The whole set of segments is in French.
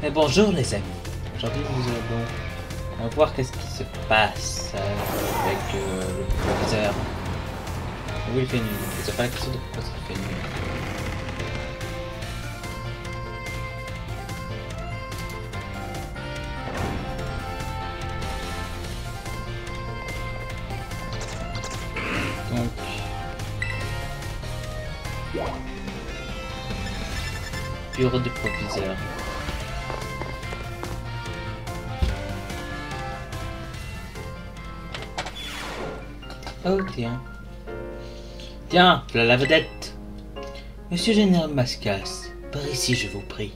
Mais bonjour les amis, aujourd'hui nous allons voir qu'est-ce qui se passe avec le proviseur. Oui, il fait nul, c'est pas la question de pourquoi il fait nul. Donc... bureau du proviseur. Oh tiens. Tiens, voilà la vedette. Monsieur Général Mascas, par ici je vous prie.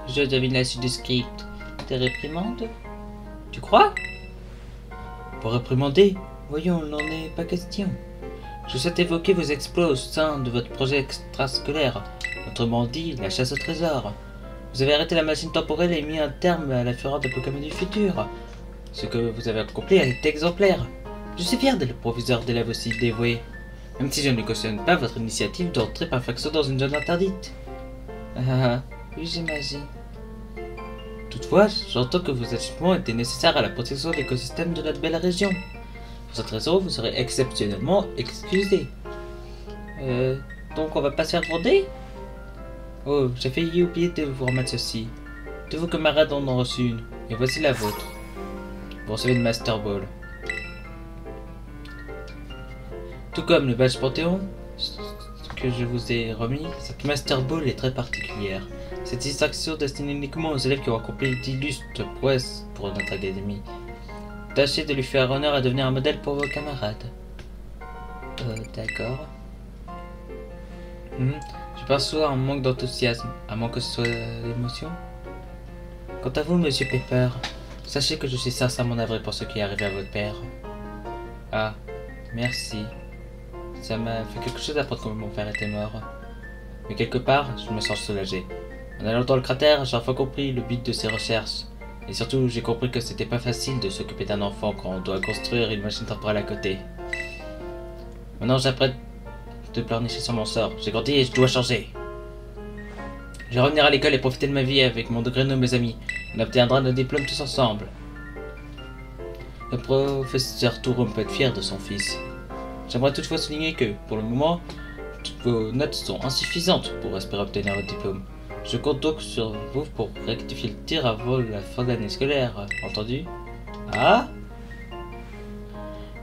Je devine la suite du script. Des réprimandes? Tu crois? Pour réprimander? Voyons, il n'en est pas question. Je souhaite évoquer vos exploits au sein de votre projet extrascolaire, autrement dit, la chasse au trésor. Vous avez arrêté la machine temporelle et mis un terme à la fureur des Pokémon du futur. Ce que vous avez accompli est exemplaire. Je suis fier d'être le proviseur d'élèves aussi dévoué, même si je ne cautionne pas votre initiative d'entrer par faction dans une zone interdite. Oui, j'imagine. Toutefois, j'entends que vos agissements étaient nécessaires à la protection de l'écosystème de notre belle région. Pour cette raison, vous serez exceptionnellement excusé. Donc on va pas se faire gronder? Oh, j'ai failli oublier de vous remettre ceci. Tous vos camarades en ont reçu une, et voici la vôtre. Vous recevez une Master Ball. Tout comme le badge Panthéon que je vous ai remis, cette Master Ball est très particulière. Cette distinction destinée uniquement aux élèves qui ont accompli d'illustres prouesses pour notre académie. Tâchez de lui faire honneur à devenir un modèle pour vos camarades. D'accord. Je perçois un manque d'enthousiasme, à moins que ce soit l'émotion. Quant à vous, monsieur Pepper, sachez que je suis sincèrement navré pour ce qui est arrivé à votre père. Ah, merci. Ça m'a fait quelque chose d'apprendre que mon père était mort. Mais quelque part, je me sens soulagé. En allant dans le cratère, j'ai enfin compris le but de ses recherches. Et surtout, j'ai compris que c'était pas facile de s'occuper d'un enfant quand on doit construire une machine temporelle à côté. Maintenant, j'apprête de pleurnicher sur mon sort. J'ai grandi et je dois changer. Je vais revenir à l'école et profiter de ma vie avec mon degré de mes amis. On obtiendra nos diplômes tous ensemble. Le professeur Tourum peut être fier de son fils. J'aimerais toutefois souligner que, pour le moment, toutes vos notes sont insuffisantes pour espérer obtenir votre diplôme. Je compte donc sur vous pour rectifier le tir avant la fin de l'année scolaire, entendu? Ah?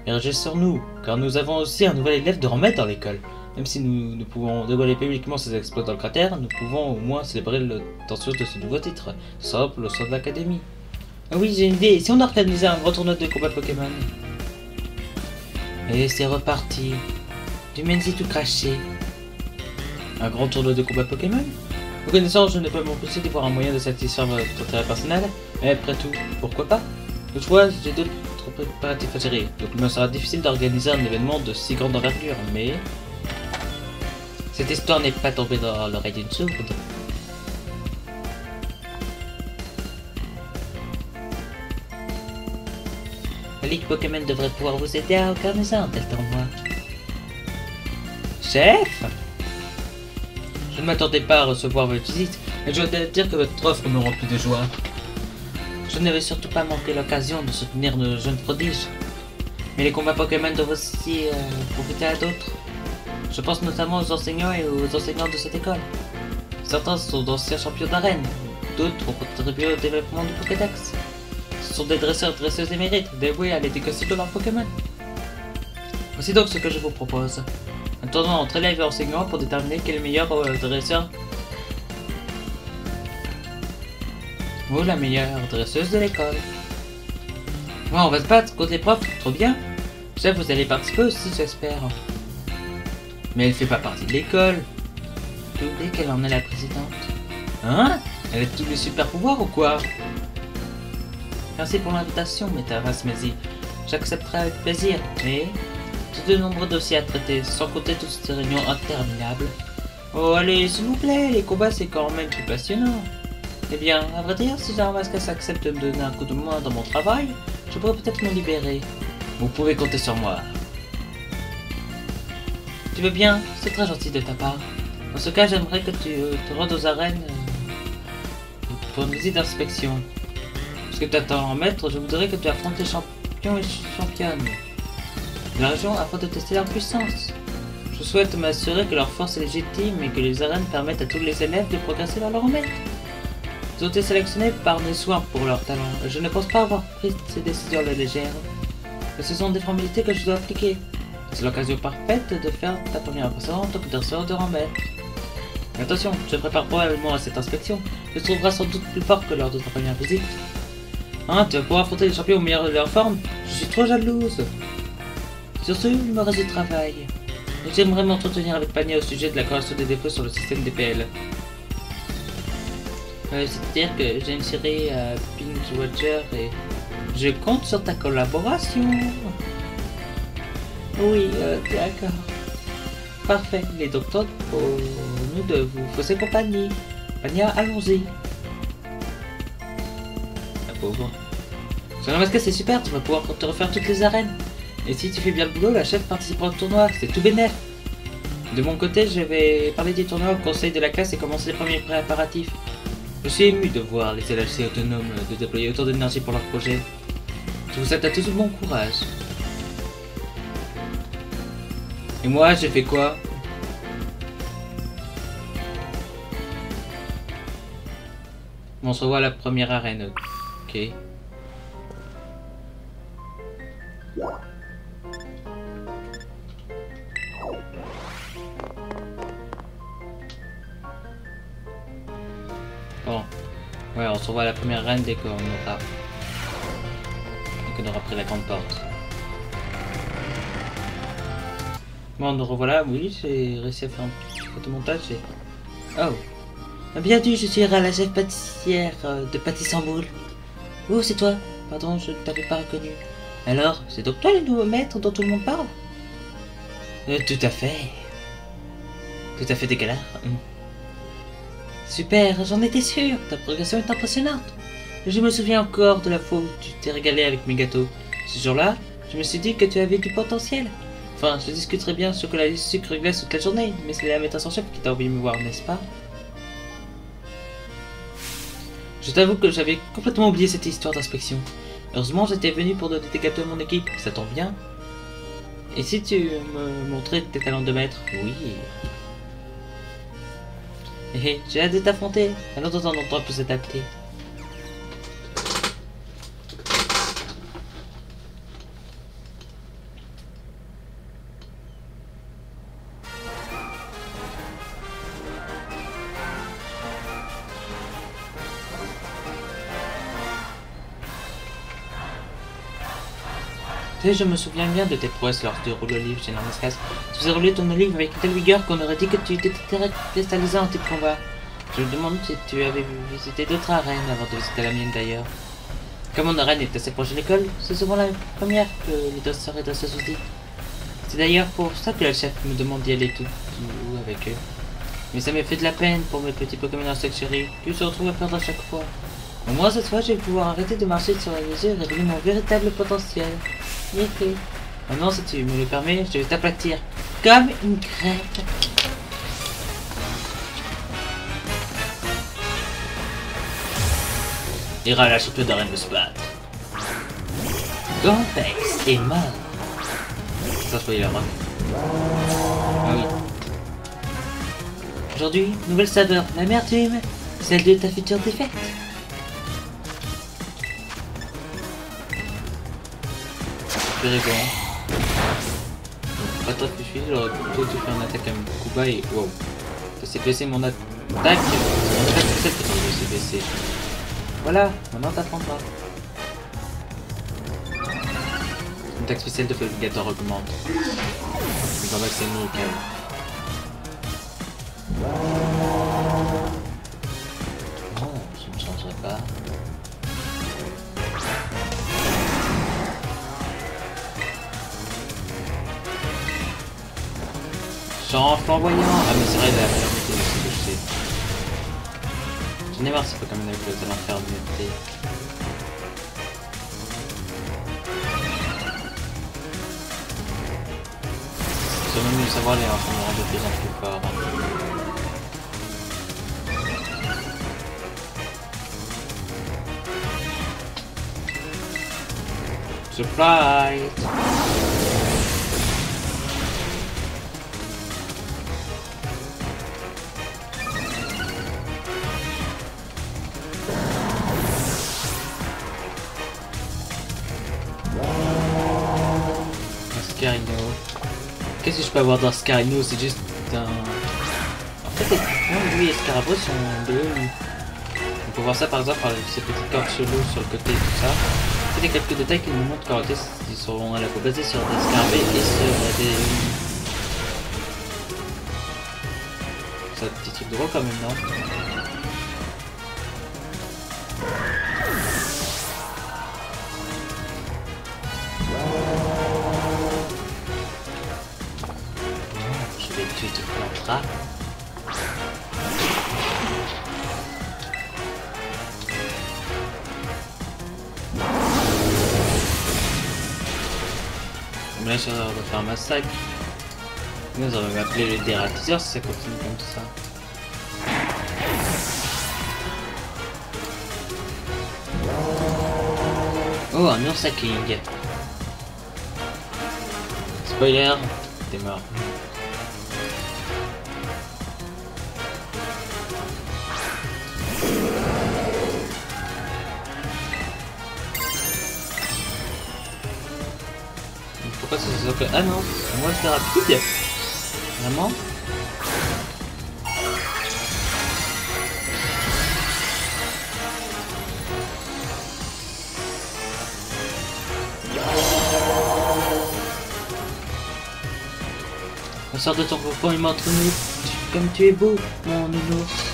Et restez sur nous, car nous avons aussi un nouvel élève de remettre dans l'école. Même si nous ne pouvons dévoiler publiquement ses exploits dans le cratère, nous pouvons au moins célébrer l'obtention de ce nouveau titre, simple au sein de l'académie. Ah oui, j'ai une idée, si on organisait un grand tournoi de combat Pokémon? Et c'est reparti. Du Menzi tout craché. Un grand tournoi de combat Pokémon? Vous connaissant, je ne peux m'empêcher d'y voir un moyen de satisfaire votre intérêt personnel, mais après tout, pourquoi pas? Toutefois, j'ai d'autres préparatifs à gérer, donc il me sera difficile d'organiser un événement de si grande envergure, mais... cette histoire n'est pas tombée dans l'oreille d'une sourde. La Ligue Pokémon devrait pouvoir vous aider à organiser un tel tournoi. Chef? Je ne m'attendais pas à recevoir votre visite, et je dois dire que votre offre me remplit de joie. Je ne vais surtout pas manquer l'occasion de soutenir nos jeunes prodiges. Mais les combats Pokémon doivent aussi profiter à d'autres. Je pense notamment aux enseignants et aux enseignants de cette école. Certains sont d'anciens champions d'arène, d'autres ont contribué au développement du Pokédex. Ce sont des dresseurs et dresseuses émérites, dévoués à l'éducation de leurs Pokémon. Voici donc ce que je vous propose. Un tournoi entre élèves et enseignants pour déterminer quel est le meilleur dresseur ou la meilleure dresseuse de l'école. Bon, on va se battre contre les profs, trop bien. Chef, vous allez participer aussi, j'espère. Mais elle fait pas partie de l'école. J'ai oublié qu'elle en est la présidente. Hein? Elle a tous les super pouvoirs ou quoi? Merci pour l'invitation, Métaras Mézi. J'accepterai avec plaisir, mais... j'ai de nombreux dossiers à traiter, sans compter toutes ces réunions interminables. Oh allez, s'il vous plaît, les combats c'est quand même plus passionnant. Eh bien, à vrai dire, si Général Mascas accepte de me donner un coup de main dans mon travail, je pourrais peut-être me libérer. Vous pouvez compter sur moi. Tu veux bien? C'est très gentil de ta part. Dans ce cas, j'aimerais que tu te rendes aux arènes pour une visite d'inspection. Parce que tu attends un maître, je voudrais que tu affrontes les champions et championnes de la région afin de tester leur puissance. Je souhaite m'assurer que leur force est légitime et que les arènes permettent à tous les élèves de progresser vers leur maître. Ils ont été sélectionnés par mes soins pour leur talent. Je ne pense pas avoir pris ces décisions à la légère. Mais ce sont des formalités que je dois appliquer. C'est l'occasion parfaite de faire ta première impression en tant que danseur de rang maître. Mais attention, je prépare probablement à cette inspection. Tu te trouveras sans doute plus fort que lors de ta première visite. Hein, tu vas pouvoir affronter les champions au meilleur de leur forme? Je suis trop jalouse. Sur ce, il me reste du travail. J'aimerais m'entretenir avec Pania au sujet de la correction des défauts sur le système DPL. C'est-à-dire que j'ai une série à Binge Watcher et je compte sur ta collaboration. Oui, d'accord. Parfait, il est donc temps pour nous de vous fausser compagnie. Pania, allons-y. La pauvre. Sur la masquette, c'est super, tu vas pouvoir te refaire toutes les arènes. Et si tu fais bien le boulot, la chef participera au tournoi, c'est tout bénef. De mon côté, je vais parler du tournoi au conseil de la classe et commencer les premiers préparatifs. Je suis ému de voir les LHC autonomes de déployer autant d'énergie pour leur projet. Je vous souhaite à tous bon courage. Et moi, j'ai fait quoi? On se revoit à la première arène. Ok. Bon. Ouais, on se revoit à la première arène dès qu'on aura pris la grande porte. Bon, nous revoilà, oui, j'ai réussi à faire un petit photomontage et... Oh. Bienvenue, je suis la chef pâtissière de Pâtissamboul. Oh, c'est toi. Pardon, je ne t'avais pas reconnu. Alors, c'est donc toi le nouveau maître dont tout le monde parle? Tout à fait. Tout à fait dégueulasse. Super, j'en étais sûr. Ta progression est impressionnante. Je me souviens encore de la fois où tu t'es régalé avec mes gâteaux. Ce jour-là, je me suis dit que tu avais du potentiel. Enfin, je discuterai bien chocolat et sucre glace toute la journée, mais c'est la maîtresse en chef qui t'a envoyé me voir, n'est-ce pas? Je t'avoue que j'avais complètement oublié cette histoire d'inspection. Heureusement, j'étais venu pour donner des gâteaux à mon équipe, ça tombe bien. Et si tu me montrais tes talents de maître? Oui. Hé, j'ai hâte de t'affronter. Alors de temps en temps, peut s'adapter. Tu sais, je me souviens bien de tes prouesses lors du rouleau livre chez Normascas. Tu faisais rouler ton livre avec telle vigueur qu'on aurait dit que tu étais cristallisé en type combat. Je me demande si tu avais visité d'autres arènes avant de visiter la mienne d'ailleurs. Comme mon arène est assez proche de l'école, c'est souvent la première que les danseurs et danseuses se disent. C'est d'ailleurs pour ça que la chef me demande d'y aller tout avec eux. Mais ça m'a fait de la peine pour mes petits Pokémon insectes chéris, qui se retrouvent à perdre à chaque fois. Au moins cette fois, je vais pouvoir arrêter de marcher sur la mesure et révéler mon véritable potentiel. Maintenant, si tu me le permets, je vais t'aplatir comme une crêpe. Ira la championne d'arène de se battre. Gampex est mort. Ça, je voyais la rock. Ah oui. Aujourd'hui, nouvelle saveur, l'amertume, celle de ta future défaite. C'est rigolo. Pas trop que je suis, j'aurais plutôt dû faire une attaque à mon coup bas et wow. Ça s'est baissé mon attaque. Mon attaque spéciale peut s'est baissé. Voilà, maintenant t'apprendras. Mon attaque spéciale de navigateur augmente. Je vais c'est nous au cas où. Non, je ne changerai pas. Genre flamboyant. Ah mais c'est vrai, la fermeté, c'est ce que je sais. J'en ai marre, c'est pas comme avec le talent de fermeté. C'est même mieux savoir les enfants me rendent de plus en plus fort. Surprise! Scarino. Qu'est-ce que je peux avoir dans Scarino? C'est juste un... En fait, lui et Scarabros sont bleus. On peut voir ça par exemple par ces petites cordes chelous sur le côté et tout ça. C'est des quelques détails qui nous montrent qu'en réalité ils seront à la fois basés sur des scarabées et sur des... C'est un petit truc drôle quand même, non? Je vais tuer tout plantera. Là, je suis en train de faire un massacre. Nous, on va m'appeler le dératiseur si ça continue comme ça. Oh, un mur sacking. Spoiler, t'es mort. Pourquoi c'est ça que... Ah non, moi c'est rapide. Vraiment? On sort de ton cocon et montre-nous comme tu es beau, mon nounours.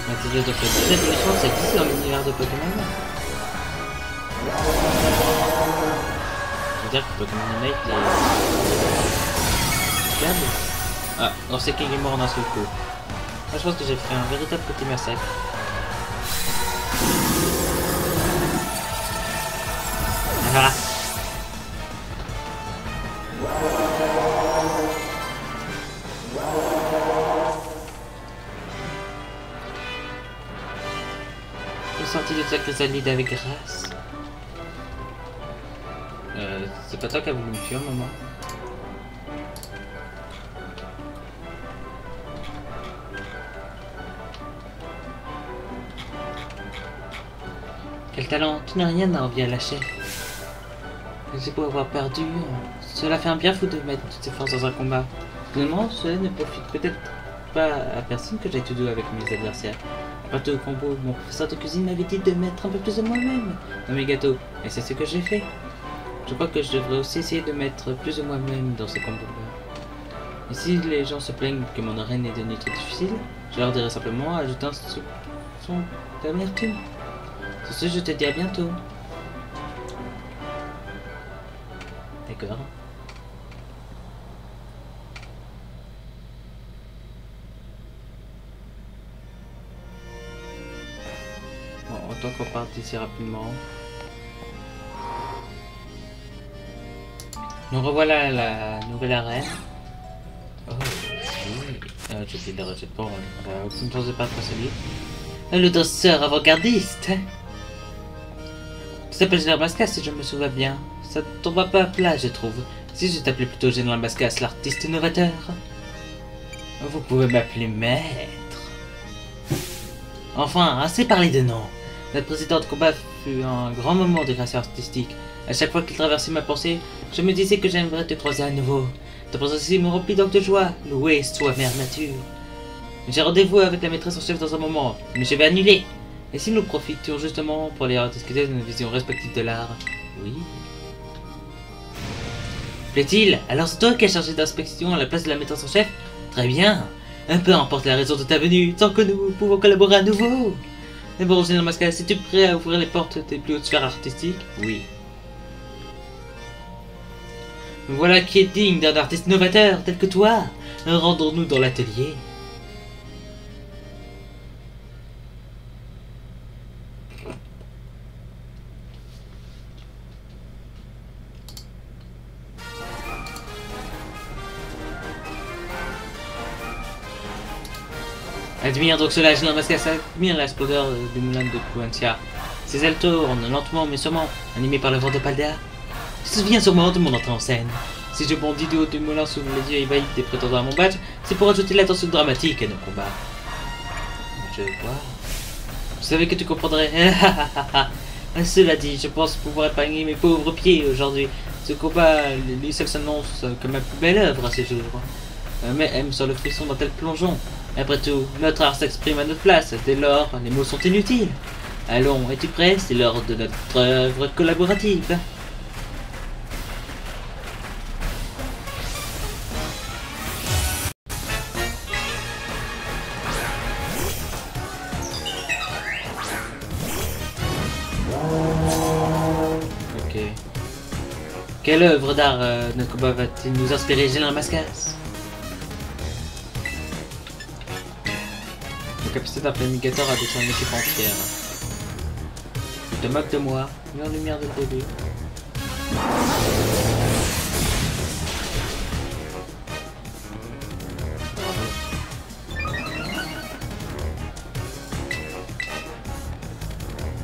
Matériau de cette émission, ça existe dans l'univers de Pokémon. Je veux dire que Pokémon Unite est... Câble. Ah, non, c'est qu'il est mort d'un seul coup. Moi, je pense que j'ai fait un véritable petit massacre. Voilà. Sorti de sa chrysalide avec grâce. C'est pas toi qui a voulu me tuer, maman. Quel talent, tu n'as rien à envier à lâcher. C'est pour avoir perdu. Cela fait un bien fou de mettre toutes ses forces dans un combat. Finalement, cela ne profite peut-être pas à personne que j'aille tout doux avec mes adversaires. Après tout le combo, mon professeur de cuisine m'avait dit de mettre un peu plus de moi-même dans mes gâteaux, et c'est ce que j'ai fait. Je crois que je devrais aussi essayer de mettre plus de moi-même dans ces combos-là. Et si les gens se plaignent que mon arène est devenue trop difficile, je leur dirai simplement ajouter un soupçon d'amertume. Sur ce, je te dis à bientôt. D'accord. Bon, autant qu'on parte ici rapidement. Nous revoilà à la nouvelle arène. Oh, oui. J'ai oublié de la recette pour aucune chance de pas être celui. Le danseur avant-gardiste. Tu t'appelles Général Mascas si je me souviens bien. Ça ne tombe pas à plat, je trouve. Si je t'appelais plutôt Général Mascas, l'artiste novateur. Vous pouvez m'appeler maître. Enfin, assez parlé de nom. Notre précédent combat fut un grand moment de création artistique. À chaque fois qu'il traversait ma pensée, je me disais que j'aimerais te croiser à nouveau. Ta présence ici me remplit donc de joie. Loué soit mère nature. J'ai rendez-vous avec la maîtresse en chef dans un moment, mais je vais annuler. Et si nous profitions justement pour aller discuter de nos visions respectives de l'art? Oui. Plaît-il? Alors c'est toi qui as chargé d'inspection à la place de la maîtresse en chef? Très bien. Peu importe la raison de ta venue, tant que nous pouvons collaborer à nouveau. Mais bon, Général Mascas, es-tu prêt à ouvrir les portes des plus hautes sphères artistiques? Oui. Voilà qui est digne d'un artiste novateur tel que toi. Rendons-nous dans l'atelier. Admire donc cela, Général Mascas, admire la splendeur du moulin de Kuantia. Ses ailes tournent, lentement mais sûrement, animées par le vent de Paldea. Tu te souviens sûrement de mon entrée en scène. Si je bondis du haut du moulin sous les yeux ébahis des prétendants à mon badge, c'est pour ajouter l'attention dramatique à nos combats. Je vois. Je savais que tu comprendrais. Cela dit, je pense pouvoir épargner mes pauvres pieds aujourd'hui. Ce combat, lui seul s'annonce comme ma plus belle œuvre à ces jours. Mais aime sur le frisson d'un tel plongeon. Après tout, notre art s'exprime à notre place, dès lors, les mots sont inutiles. Allons, es-tu prêt? C'est l'heure de notre œuvre collaborative. Ok. Quelle œuvre d'art notre combat va-t-il nous inspirer, Général Mascas? La capacité d'un planificateur a détruit une équipe entière. Tu te moques de moi, mets en lumière dès le début.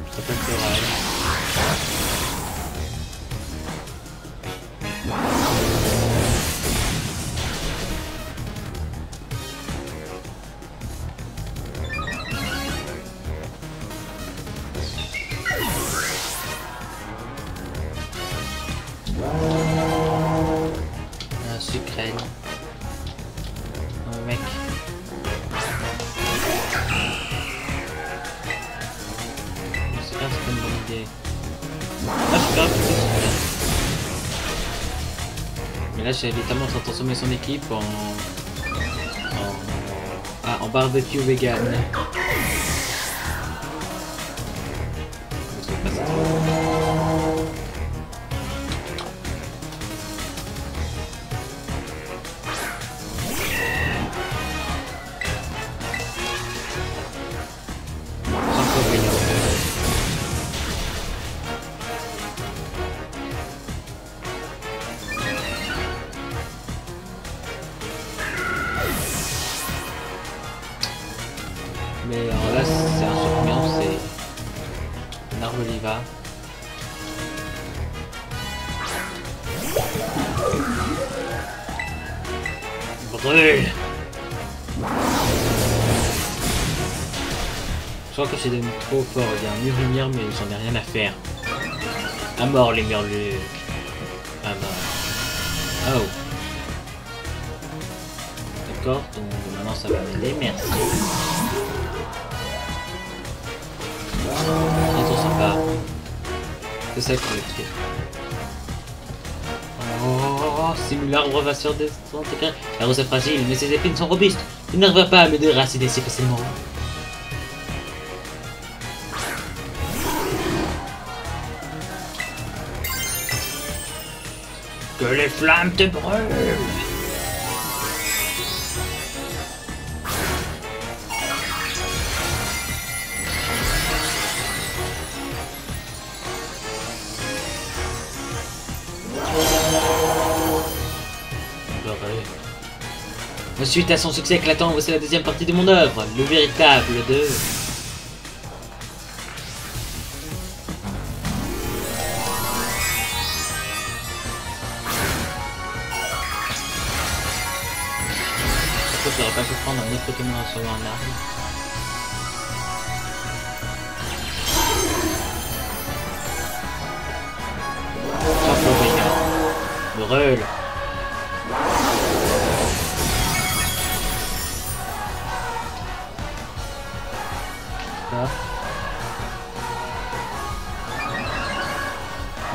Ça peut être oral. Un sucrène. Oh mec. C'est pas une bonne idée. Ah, je suis grave plutôt super. Mais là j'ai littéralement transformé son équipe en barbecue vegan. C'est pas ça. Mais alors là c'est un champignon, c'est un arbre oliva. Brûle! Je crois que c'est devenu trop fort, il y a un mur lumière mais j'en ai rien à faire. À mort les murlures. À mort. Oh. D'accord, donc maintenant ça va m'aider, merci. C'est trop sympa. C'est ça qu'il faut tuer. Oh, simule l'arbre va sur des intégrés. La rose est fragile, mais ses épines sont robustes. Il n'arrivera pas à me déraciner si facilement. Que les flammes te brûlent! Suite à son succès éclatant, voici la deuxième partie de mon œuvre, le véritable de... Pourquoi j'aurais pas pu prendre un autre Pokémon en solo en arme? Brûle.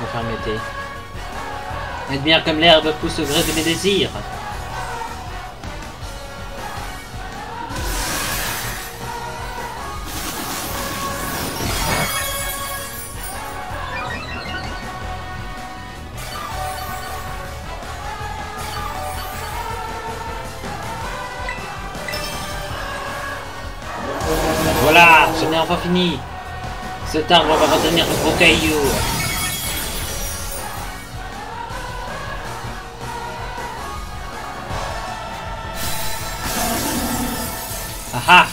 De fermeté. Admire comme l'herbe pousse au gré de mes désirs. Voilà, je n'ai enfin fini. Cet arbre va retenir le gros caillou. Ah ah!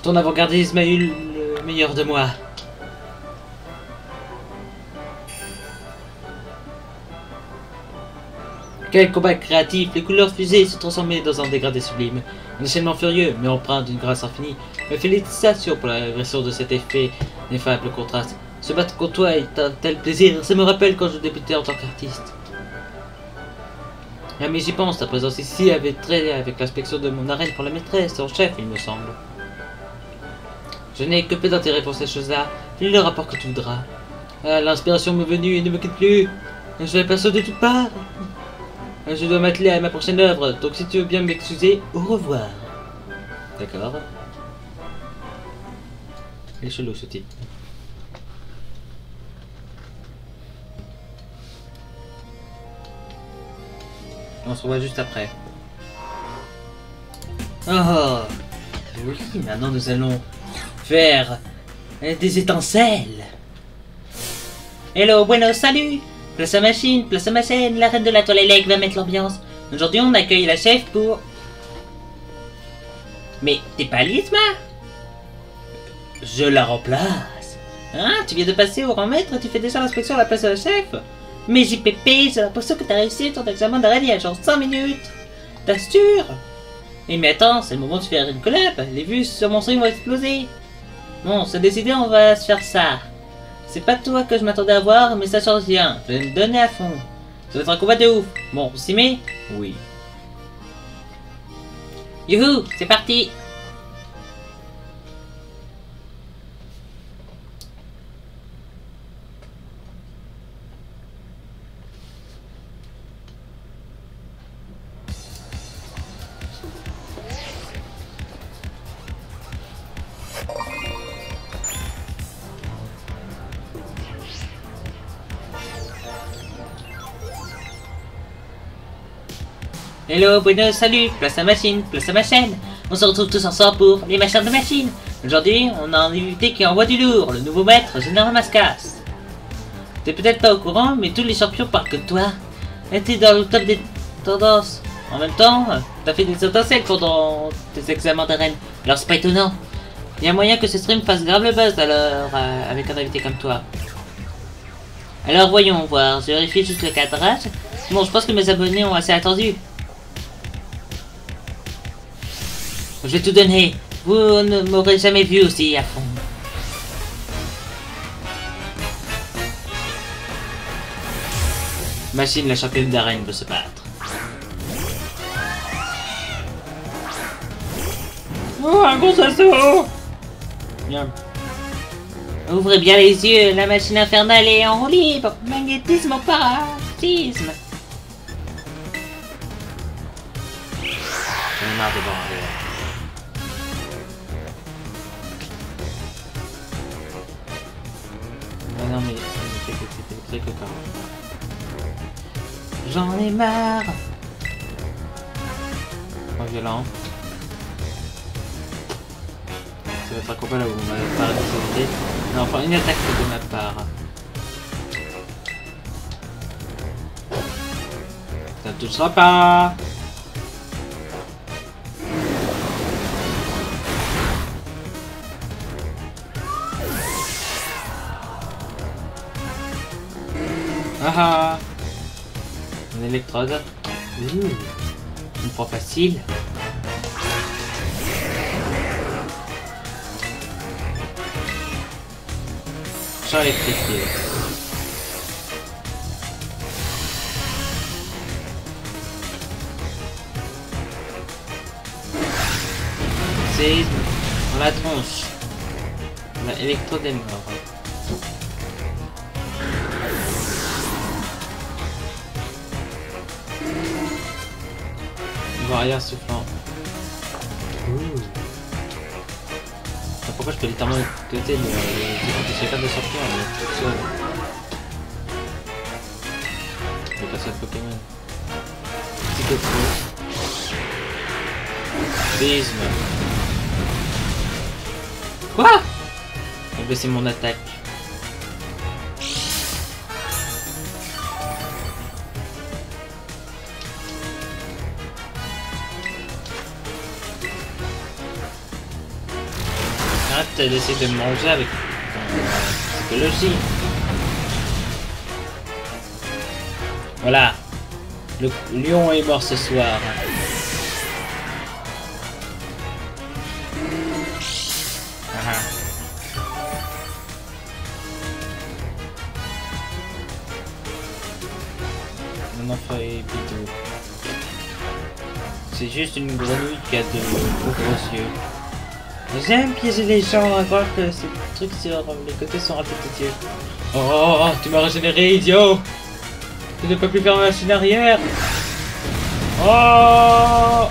Ton avant-gardisme a eu le meilleur de moi. Quel combat créatif! Les couleurs fusées se transformaient dans un dégradé sublime. Un enchaînement furieux, mais empreint d'une grâce infinie. Mes félicitations pour l'agression de cet effet ineffable contraste. Se battre contre toi est un tel plaisir. Ça me rappelle quand je débutais en tant qu'artiste. Ah mais j'y pense, ta présence ici avait trait avec l'inspection de mon arène pour la maîtresse en chef, il me semble. Je n'ai que peu d'intérêt pour ces choses-là. Lis le rapport que tu voudras. Ah, l'inspiration m'est venue et ne me quitte plus. Je vais passer de toutes parts. Je dois m'atteler à ma prochaine œuvre, donc si tu veux bien m'excuser, au revoir. D'accord. Il est chelou ce type. On se revoit juste après. Oh oui, maintenant nous allons faire des étincelles. Hello, bueno, salut. Place à machine, place à ma scène, la reine de la toilette va mettre l'ambiance. Aujourd'hui, on accueille la chef pour... Mais t'es pas Lysma? Je la remplace. Hein? Tu viens de passer au rang maître, tu fais déjà l'inspection à la place de la chef? Mais JPP, j'ai l'impression que t'as réussi ton examen d'araignée à genre 5 minutes. T'assures? Et mais attends, c'est le moment de faire une collab. Les vues sur mon stream vont exploser. Bon, c'est décidé, on va se faire ça. C'est pas toi que je m'attendais à voir, mais ça change rien. Je vais me donner à fond. Ça va être un combat de ouf. Bon, on s'y met? Oui. Youhou, c'est parti. Hello, bueno, salut, place à machine, place à ma chaîne. On se retrouve tous ensemble pour les machins de machine. Aujourd'hui, on a un invité qui envoie du lourd, le nouveau maître, Général Mascas. T'es peut-être pas au courant, mais tous les champions parlent que toi. T'es dans le top des tendances. En même temps, t'as fait des étincelles pendant tes examens d'arène. Alors c'est pas étonnant. Il y a moyen que ce stream fasse grave le buzz alors avec un invité comme toi. Alors voyons voir, je vérifie juste le cadrage. Bon, je pense que mes abonnés ont assez attendu. Je vais tout donner. Vous ne m'aurez jamais vu aussi à fond. Machine, la championne d'arène, veut se battre. Oh, un gros assaut! Bien. Ouvrez bien les yeux, la machine infernale est en roue libre. Magnétisme au parasitisme. J'en ai marre de bander. Ah non mais c'était très coquin. J'en ai marre. Pas violent. Ça va être un combat là où on va parler de sauveté. Non, enfin une attaque de ma part. Ça ne touchera pas. Ah ah. Une électrode. Une fois facile. Champ électrifié. Séisme dans la tronche. L'électrode est mort. Barrière soufflant. Pourquoi je peux littéralement côté le chacun de champion tout seul. Je vais passer à Pokémon. Petit coco. Séisme. Quoi? J'ai baissé mon attaque. d'essayer de me manger avec psychologie. Voilà. Le lion est mort ce soir. Ah. Mon enfant est bidou. C'est juste une grenouille qui a de gros yeux. J'aime piéger les gens à croire que ces trucs sur les côtés sont répétitifs. Oh, tu m'as régénéré, idiot! Tu ne peux plus faire ma machine arrière! Oh!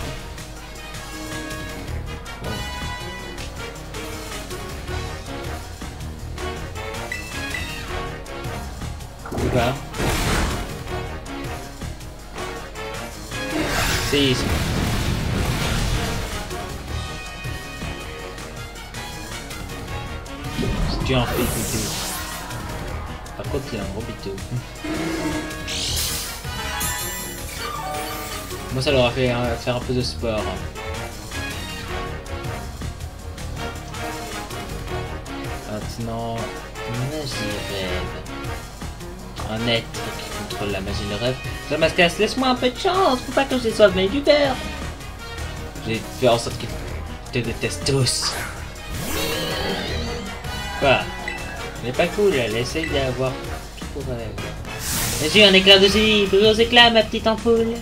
Où va? 6. Si tu en fais bitou. Par contre, il a un gros bitou. Moi, ça leur a fait faire un peu de sport. Maintenant, magie rêve. Un être qui contrôle la magie de rêve. Damascus, laisse-moi un peu de chance. Faut pas que je les sois venus du père. J'ai fait en sorte qu'ils te détestent tous. Quoi? Elle est pas cool, elle essaye d'avoir tout pour elle. J'ai un éclair de génie, brille aux éclats, ma petite ampoule.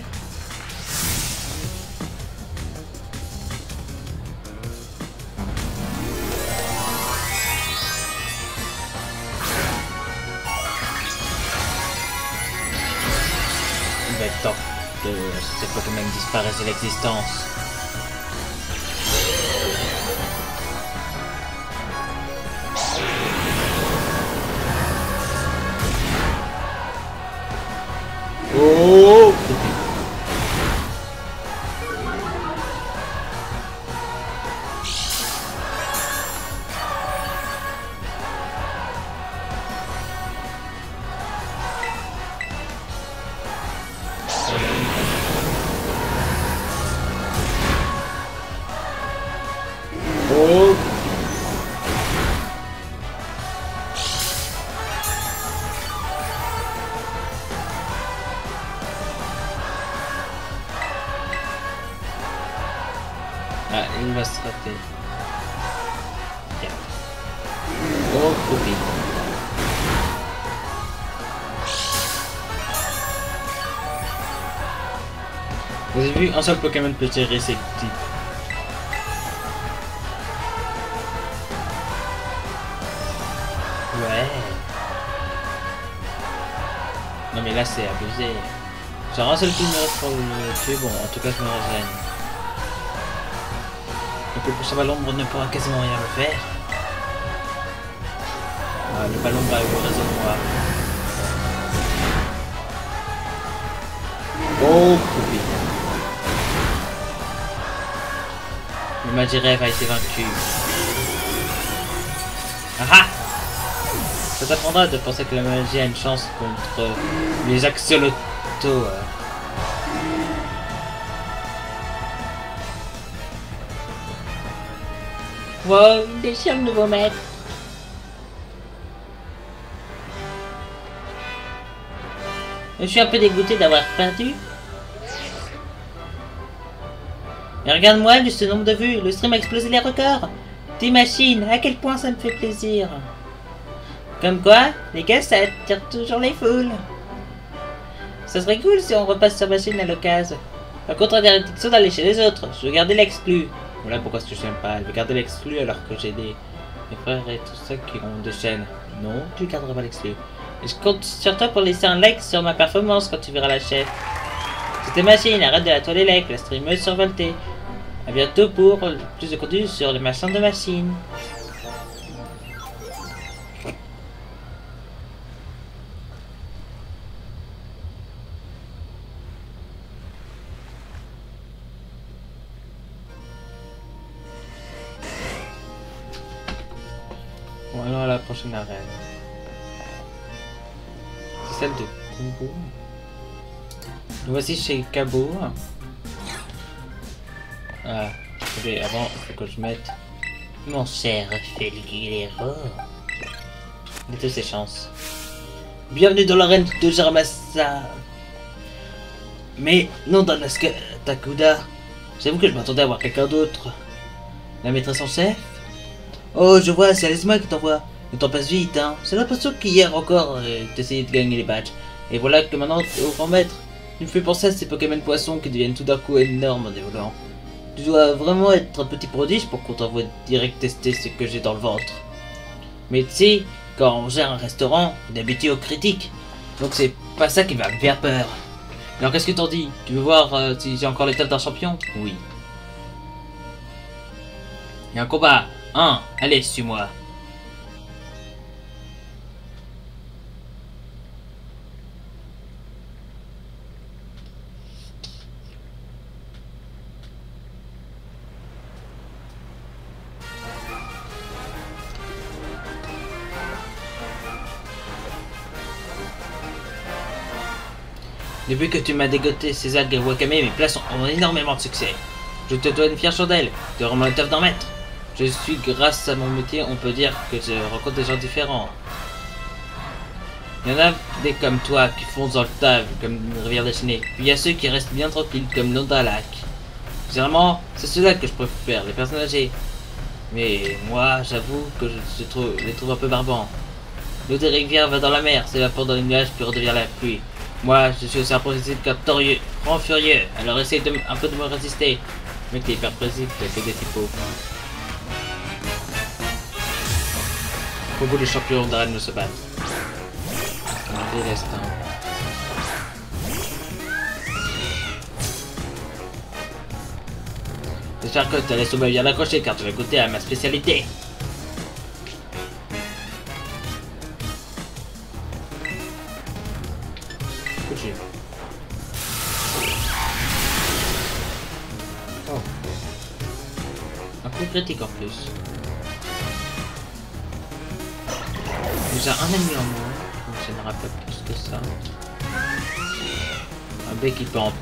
Il va être temps que ces Pokémon disparaissent de l'existence. Oh! Oh! Ah, il va se rater. Oh, copie. Vous avez vu, un seul Pokémon peut gérer ces types. Ouais. Non mais là c'est abusé. Genre un seul coup me reste pour le tuer, bon en tout cas je me régène. Donc le prochain ballon ne pourra quasiment rien me faire. Ah, le ballon va au raisonnement. Oh, copie. Le Magirève a été vaincu. Ah ah! Ça t'apprendra de penser que la magie a une chance contre les axolotls. Wow, des chiens de nouveau maître. Je suis un peu dégoûté d'avoir perdu. Mais regarde-moi, juste ce nombre de vues, le stream a explosé les records. T'imagines à quel point ça me fait plaisir. Comme quoi, les gars, ça attire toujours les foules. Ça serait cool si on repasse sa machine à l'occasion. Par contre, interdiction d'aller chez les autres. Je veux garder l'exclu. Voilà pourquoi je n'aime pas. Je veux garder l'exclu alors que j'ai mes frères et tout ça qui ont des chaînes. Non, tu ne garderas pas l'exclu. Et je compte sur toi pour laisser un like sur ma performance quand tu verras la chef. C'était machine, arrête de la toiler like, la streameuse survoltée. A bientôt pour plus de contenu sur les machins de machine. Bon alors la prochaine arène. C'est celle de Combo. Nous voici chez Cabo. Ah, ok, avant il faut que je mette Mon cher Felguilero. De toutes ses chances. Bienvenue dans l'arène de Jaramasa. Mais non, Danaska Takuda. J'avoue que je m'attendais à voir quelqu'un d'autre. La maîtresse en chef? Oh, je vois, c'est Alizma qui t'envoie. Le temps passe vite, hein. J'ai l'impression qu'hier encore, t'essayais de gagner les badges. Et voilà que maintenant, t'es au grand maître. Tu me fais penser à ces Pokémon poissons qui deviennent tout d'un coup énormes en dévolant. Tu dois vraiment être un petit prodige pour qu'on t'envoie direct tester ce que j'ai dans le ventre. Mais tu sais, quand on gère un restaurant, on est habitué aux critiques. Donc c'est pas ça qui va me faire peur. Alors qu'est-ce que t'en dis? Tu veux voir si j'ai encore l'état d'un champion? Oui. Il y a un combat. Allez, suis-moi. Depuis que tu m'as dégoté ces algues wakame, mes plats ont énormément de succès. Je te dois une fière chandelle, de vraiment le taf d'en maître. Je suis, grâce à mon métier, on peut dire que je rencontre des gens différents. Il y en a des comme toi qui foncent dans le tas, comme une rivière déchaînée. Puis il y a ceux qui restent bien tranquilles, comme Nodalak. Généralement, c'est ceux-là que je préfère, les personnes âgées. Mais moi, j'avoue que je les trouve un peu barbants. L'eau des rivières va dans la mer, s'évapore dans les nuages, puis redevient la pluie. Moi, je suis aussi un précipitatorieux, grand furieux, alors essaye un peu de me résister. Mais t'es hyper prévisible, t'as fait des typos. Beaucoup de champions d'arène se battent. Un dédestin. J'espère que tu laisses bien l'accrocher car tu vas goûter à ma spécialité. Oh. Un coup critique en plus. Déjà un ennemi en moins, donc ça n'aura pas plus que ça. Un bec qui peut en...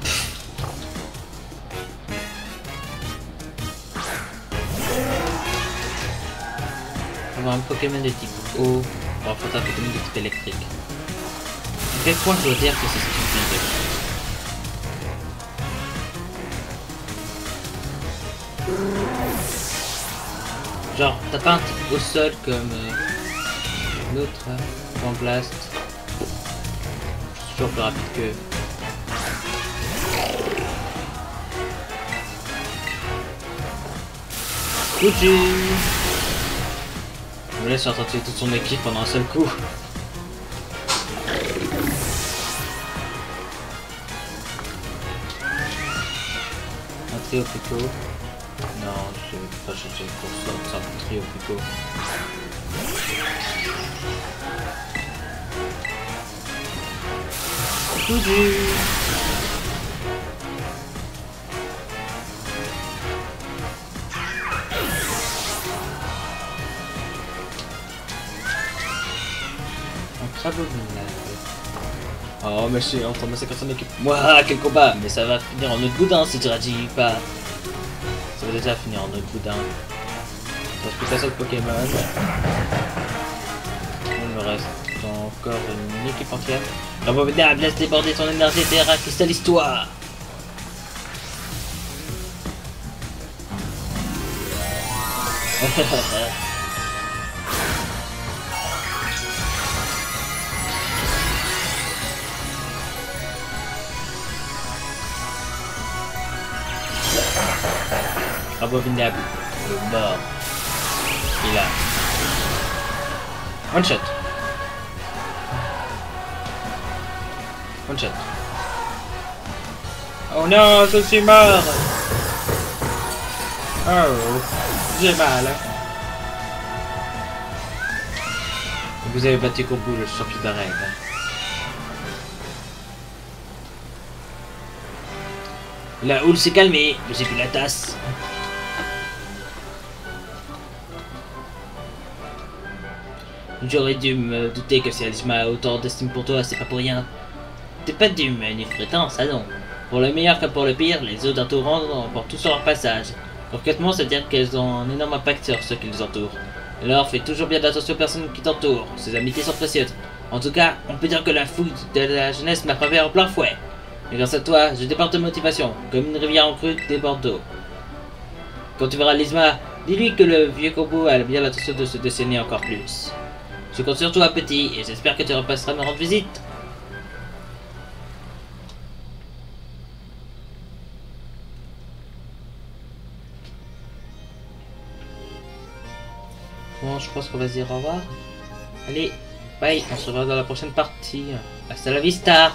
Avoir un Pokémon de type eau pour affronter un Pokémon de type électrique. À quel point je dois dire que c'est stupide. Genre, t'as pas un type au sol comme l'autre, en blast. Je suis toujours plus rapide que... Coucou. Je me laisse en train de tuer toute son équipe pendant un seul coup. Un trio Pico. Non, je vais pas changer pour ça, c'est un trio Pico. Coucou. Oh mais je suis en train de massacrer son équipe. Ouah, quel combat! Mais ça va finir en autre boudin si tu réagis pas. Ça va déjà finir en autre boudin. Parce que t'as ça de Pokémon. Il me reste encore une équipe entière. Abominable, laisse déborder ton énergie terra, cristallise-toi! Abominable, le mort. Il a one shot. One shot. Oh non, je suis mort. Oh, j'ai mal. Vous avez battu Kombu, le champion d'arène. La houle s'est calmée, j'ai plus la tasse. J'aurais dû me douter que si Alizma a autant d'estime pour toi, c'est pas pour rien. T'es pas d'humaine ni prétend, ça non. Pour le meilleur comme pour le pire, les eaux d'un torrent emportent tout sur leur passage. Concrètement, c'est-à-dire qu'elles ont un énorme impact sur ceux qui les entourent. Alors, fais toujours bien attention aux personnes qui t'entourent. Ces amitiés sont précieuses. En tout cas, on peut dire que la fouille de la jeunesse m'a frappé en plein fouet. Et grâce à toi, je déborde de motivation, comme une rivière en crue déborde d'eau. Quand tu verras Lysma, dis-lui que le vieux corbeau a bien l'intention de se déchaîner encore plus. Je compte sur toi, petit, et j'espère que tu repasseras me rendre visite. Bon, je pense qu'on va se dire au revoir. Allez, bye, on se revoit dans la prochaine partie. Hasta la vista!